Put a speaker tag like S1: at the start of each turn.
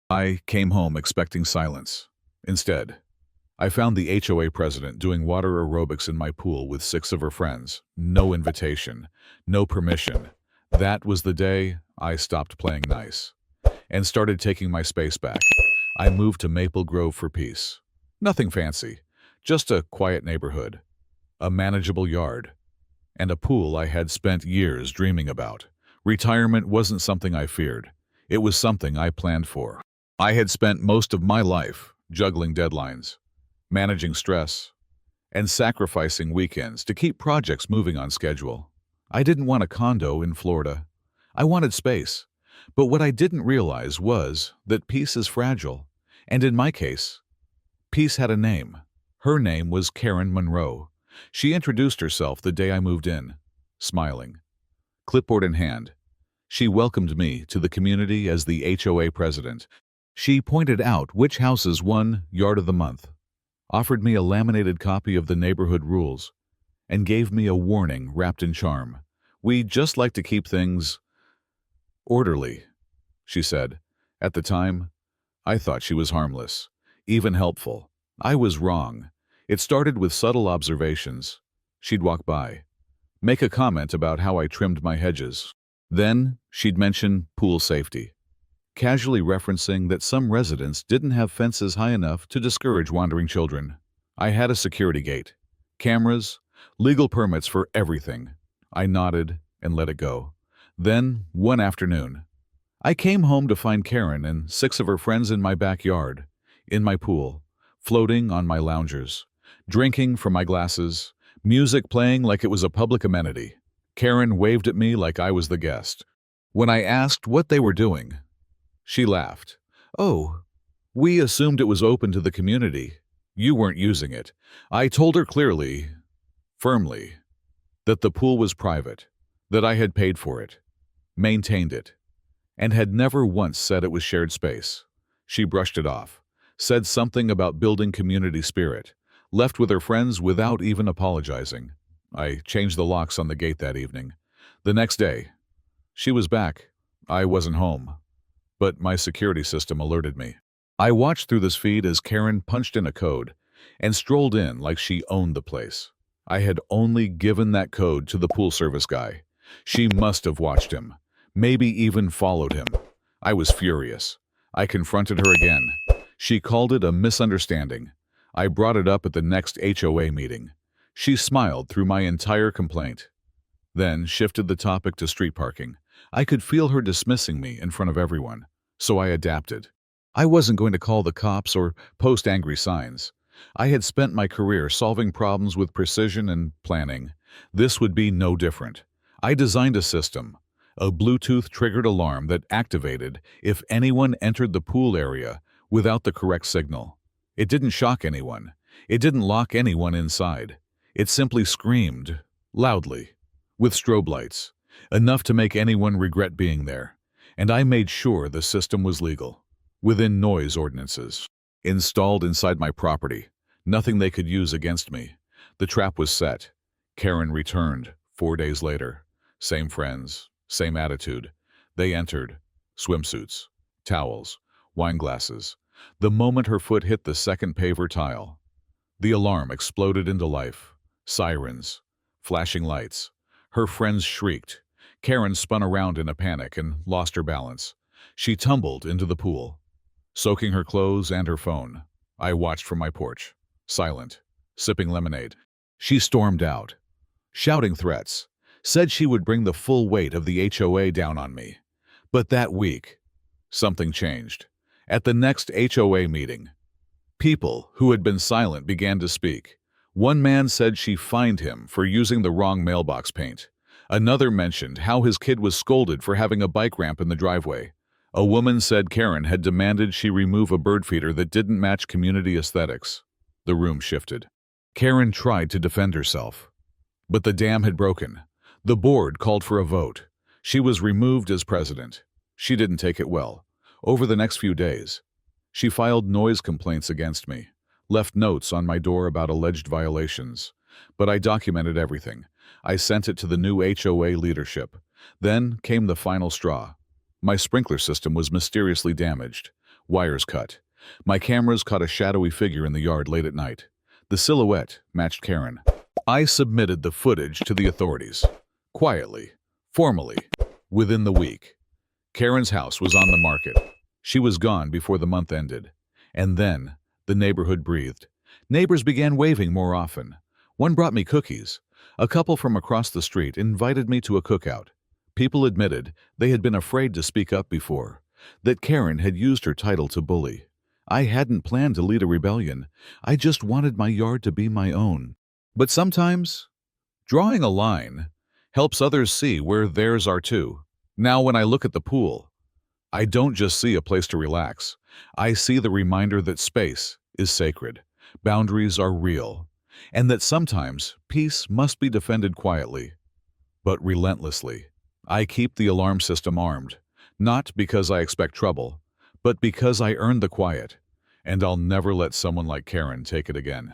S1: I came home expecting silence. Instead, I found the HOA president doing water aerobics in my pool with 6 of her friends. No invitation, no permission. That was the day I stopped playing nice and started taking my space back. I moved to Maple Grove for peace. Nothing fancy, just a quiet neighborhood, a manageable yard, and a pool I had spent years dreaming about. Retirement wasn't something I feared. It was something I planned for. I had spent most of my life juggling deadlines, managing stress, and sacrificing weekends to keep projects moving on schedule. I didn't want a condo in Florida. I wanted space. But what I didn't realize was that peace is fragile. And in my case, peace had a name. Her name was Karen Monroe. She introduced herself the day I moved in, smiling, clipboard in hand. She welcomed me to the community as the HOA president. She pointed out which houses won Yard of the Month, offered me a laminated copy of the neighborhood rules, and gave me a warning wrapped in charm. "We just like to keep things orderly," she said. At the time, I thought she was harmless, even helpful. I was wrong. It started with subtle observations. She'd walk by, make a comment about how I trimmed my hedges. Then she'd mention pool safety, casually referencing that some residents didn't have fences high enough to discourage wandering children. I had a security gate, cameras, legal permits for everything. I nodded and let it go. Then, one afternoon, I came home to find Karen and 6 of her friends in my backyard, in my pool, floating on my loungers, drinking from my glasses, music playing like it was a public amenity. Karen waved at me like I was the guest. When I asked what they were doing, she laughed. "Oh, we assumed it was open to the community. You weren't using it." I told her clearly, firmly, that the pool was private, that I had paid for it, maintained it, and had never once said it was shared space. She brushed it off, said something about building community spirit, left with her friends without even apologizing. I changed the locks on the gate that evening. The next day, she was back. I wasn't home, but my security system alerted me. I watched through this feed as Karen punched in a code and strolled in like she owned the place. I had only given that code to the pool service guy. She must have watched him, maybe even followed him. I was furious. I confronted her again. She called it a misunderstanding. I brought it up at the next HOA meeting. She smiled through my entire complaint, then shifted the topic to street parking. I could feel her dismissing me in front of everyone, so I adapted. I wasn't going to call the cops or post angry signs. I had spent my career solving problems with precision and planning. This would be no different. I designed a system, a Bluetooth-triggered alarm that activated if anyone entered the pool area without the correct signal. It didn't shock anyone. It didn't lock anyone inside. It simply screamed, loudly, with strobe lights, enough to make anyone regret being there. And I made sure the system was legal, within noise ordinances. Installed inside my property, nothing they could use against me. The trap was set. Karen returned 4 days later. Same friends, same attitude. They entered, swimsuits, towels, wine glasses. The moment her foot hit the second paver tile, the alarm exploded into life. Sirens, flashing lights. Her friends shrieked. Karen spun around in a panic and lost her balance. She tumbled into the pool, soaking her clothes and her phone. I watched from my porch, silent, sipping lemonade. She stormed out, shouting threats, said she would bring the full weight of the HOA down on me. But that week, something changed. At the next HOA meeting, people who had been silent began to speak. One man said she fined him for using the wrong mailbox paint. Another mentioned how his kid was scolded for having a bike ramp in the driveway. A woman said Karen had demanded she remove a bird feeder that didn't match community aesthetics. The room shifted. Karen tried to defend herself, but the dam had broken. The board called for a vote. She was removed as president. She didn't take it well. Over the next few days, she filed noise complaints against me, left notes on my door about alleged violations. But I documented everything. I sent it to the new HOA leadership. Then came the final straw. My sprinkler system was mysteriously damaged. Wires cut. My cameras caught a shadowy figure in the yard late at night. The silhouette matched Karen. I submitted the footage to the authorities. Quietly, formally, within the week. Karen's house was on the market. She was gone before the month ended. And then, the neighborhood breathed. Neighbors began waving more often. One brought me cookies. A couple from across the street invited me to a cookout. People admitted they had been afraid to speak up before, that Karen had used her title to bully. I hadn't planned to lead a rebellion. I just wanted my yard to be my own. But sometimes, drawing a line helps others see where theirs are too. Now when I look at the pool, I don't just see a place to relax. I see the reminder that space is sacred, boundaries are real, and that sometimes peace must be defended quietly, but relentlessly. I keep the alarm system armed, not because I expect trouble, but because I earned the quiet, and I'll never let someone like Karen take it again.